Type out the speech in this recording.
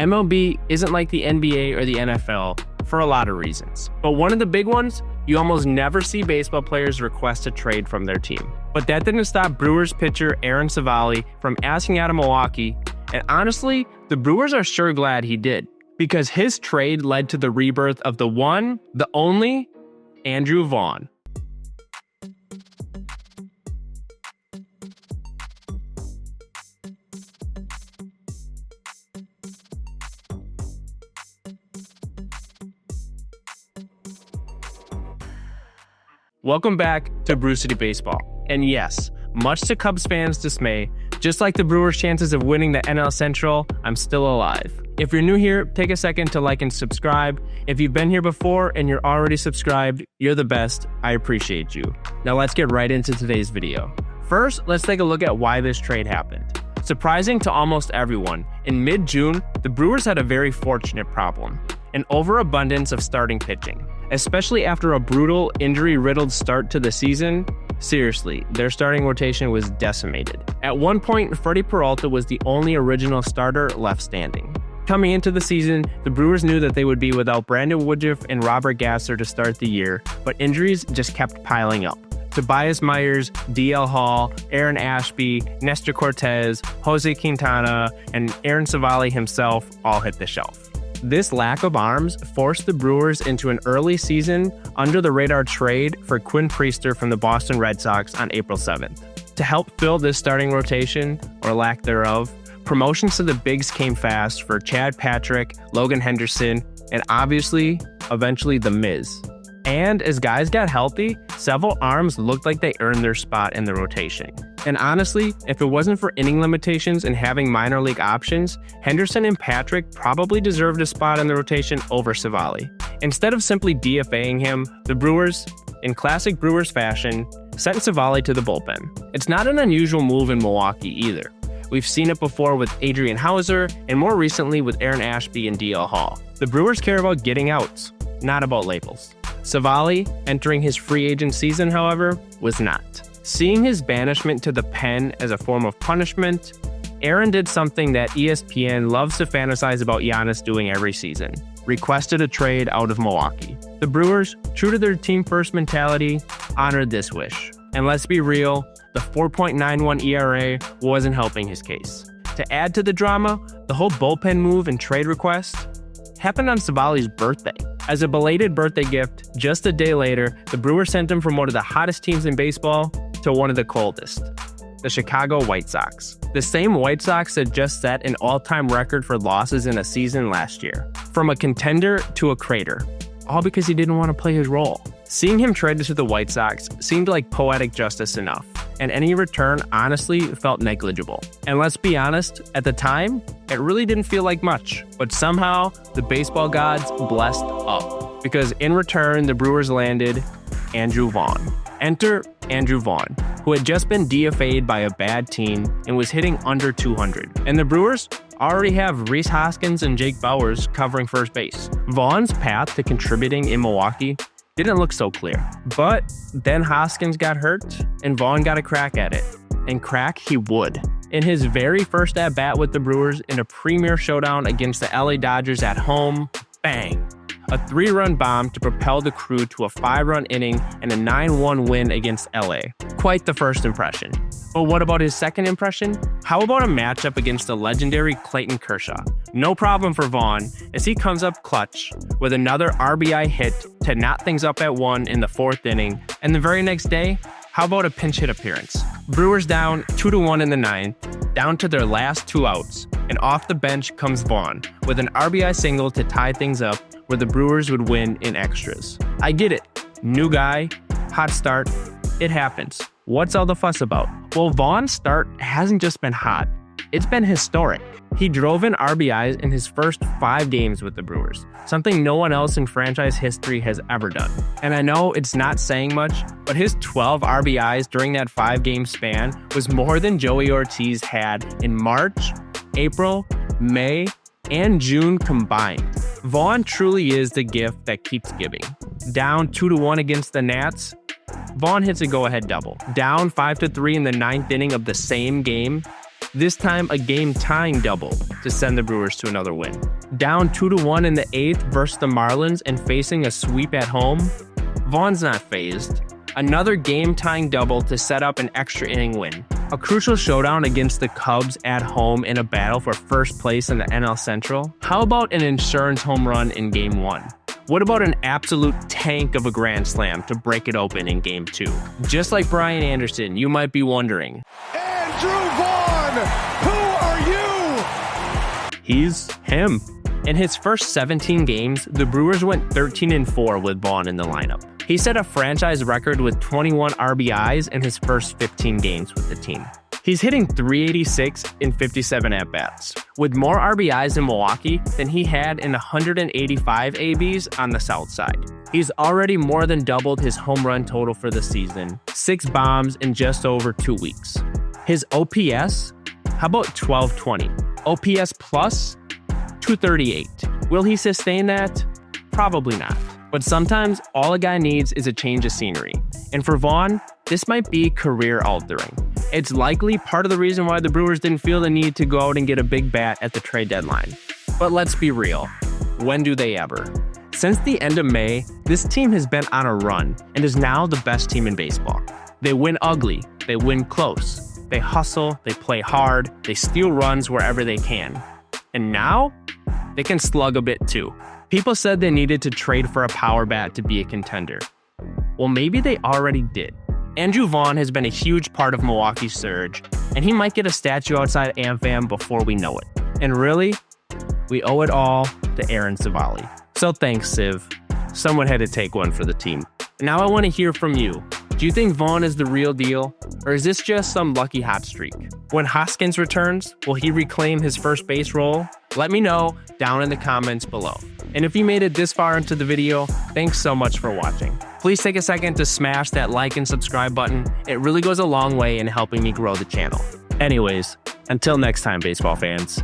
MLB isn't like the NBA or the NFL for a lot of reasons. But one of the big ones, you almost never see baseball players request a trade from their team. But that didn't stop Brewers pitcher Aaron Civale from asking out of Milwaukee, and honestly, the Brewers are sure glad he did, because his trade led to the rebirth of the one, the only, Andrew Vaughn. Welcome back to Brew City Baseball. And yes, much to Cubs fans' dismay, just like the Brewers' chances of winning the NL Central, I'm still alive. If you're new here, take a second to like and subscribe. If you've been here before and you're already subscribed, you're the best. I appreciate you. Now let's get right into today's video. First, let's take a look at why this trade happened. Surprising to almost everyone, in mid-June, the Brewers had a very fortunate problem: an overabundance of starting pitching. Especially after a brutal, injury-riddled start to the season, seriously, their starting rotation was decimated. At one point, Freddie Peralta was the only original starter left standing. Coming into the season, the Brewers knew that they would be without Brandon Woodruff and Robert Gasser to start the year, but injuries just kept piling up. Tobias Myers, DL Hall, Aaron Ashby, Nestor Cortez, Jose Quintana, and Aaron Civale himself all hit the shelf. This lack of arms forced the Brewers into an early season under-the-radar trade for Quinn Priester from the Boston Red Sox on April 7th. To help fill this starting rotation, or lack thereof, promotions to the bigs came fast for Chad Patrick, Logan Henderson, and obviously, eventually The Miz. And as guys got healthy, several arms looked like they earned their spot in the rotation. And honestly, if it wasn't for inning limitations and having minor league options, Henderson and Patrick probably deserved a spot in the rotation over Civale. Instead of simply DFAing him, the Brewers, in classic Brewers fashion, sent Civale to the bullpen. It's not an unusual move in Milwaukee either. We've seen it before with Adrian Hauser, and more recently with Aaron Ashby and DL Hall. The Brewers care about getting outs, not about labels. Civale, entering his free agent season, however, was not. Seeing his banishment to the pen as a form of punishment, Aaron did something that ESPN loves to fantasize about Giannis doing every season: requested a trade out of Milwaukee. The Brewers, true to their team-first mentality, honored this wish. And let's be real, the 4.91 ERA wasn't helping his case. To add to the drama, the whole bullpen move and trade request happened on Civale's birthday. As a belated birthday gift, just a day later, the Brewers sent him from one of the hottest teams in baseball to one of the coldest, the Chicago White Sox. The same White Sox that just set an all-time record for losses in a season last year. From a contender to a crater, all because he didn't want to play his role. Seeing him traded to the White Sox seemed like poetic justice enough, and any return honestly felt negligible. And let's be honest, at the time, it really didn't feel like much. But somehow, the baseball gods blessed up, because in return, the Brewers landed Andrew Vaughn. Enter Andrew Vaughn, who had just been DFA'd by a bad team and was hitting under 200. And the Brewers already have Rhys Hoskins and Jake Bauers covering first base. Vaughn's path to contributing in Milwaukee didn't look so clear. But then Hoskins got hurt, and Vaughn got a crack at it. And crack he would. In his very first at-bat with the Brewers in a premier showdown against the LA Dodgers at home, bang! A 3-run bomb to propel the crew to a 5-run inning and a 9-1 win against LA. Quite the first impression. But what about his second impression? How about a matchup against the legendary Clayton Kershaw? No problem for Vaughn, as he comes up clutch with another RBI hit to knot things up at 1 in the 4th inning, and the very next day, how about a pinch hit appearance? Brewers down 2-1 in the 9th, down to their last 2 outs, and off the bench comes Vaughn with an RBI single to tie things up, where the Brewers would win in extras. I get it. New guy, hot start, it happens. What's all the fuss about? Well, Vaughn's start hasn't just been hot, it's been historic. He drove in RBIs in his first 5 games with the Brewers, something no one else in franchise history has ever done. And I know it's not saying much, but his 12 RBIs during that 5-game span was more than Joey Ortiz had in March, April, May, and June combined. Vaughn truly is the gift that keeps giving. Down 2-1 against the Nats, Vaughn hits a go-ahead double. Down 5-3 in the 9th inning of the same game, this time a game-tying double to send the Brewers to another win. Down 2-1 in the 8th versus the Marlins and facing a sweep at home, Vaughn's not fazed. Another game-tying double to set up an extra inning win. A crucial showdown against the Cubs at home in a battle for first place in the NL Central. How about an insurance home run in Game 1? What about an absolute tank of a grand slam to break it open in Game 2? Just like Brian Anderson, you might be wondering, Andrew Vaughn, who are you? He's him. In his first 17 games, the Brewers went 13-4 with Vaughn in the lineup. He set a franchise record with 21 RBIs in his first 15 games with the team. He's hitting .386 in 57 at-bats, with more RBIs in Milwaukee than he had in 185 ABs on the south side. He's already more than doubled his home run total for the season, 6 bombs in just over 2 weeks. His OPS? How about 1220? OPS plus? 238. Will he sustain that? Probably not. But sometimes all a guy needs is a change of scenery. And for Vaughn, this might be career-altering. It's likely part of the reason why the Brewers didn't feel the need to go out and get a big bat at the trade deadline. But let's be real. When do they ever? Since the end of May, this team has been on a run and is now the best team in baseball. They win ugly, they win close, they hustle, they play hard, they steal runs wherever they can. And now, they can slug a bit too. People said they needed to trade for a power bat to be a contender. Well, maybe they already did. Andrew Vaughn has been a huge part of Milwaukee's surge, and he might get a statue outside AmFam before we know it. And really, we owe it all to Aaron Civale. So thanks, Civ. Someone had to take one for the team. Now I want to hear from you. Do you think Vaughn is the real deal, or is this just some lucky hot streak? When Hoskins returns, will he reclaim his first base role? Let me know down in the comments below. And if you made it this far into the video, thanks so much for watching. Please take a second to smash that like and subscribe button. It really goes a long way in helping me grow the channel. Anyways, until next time, baseball fans.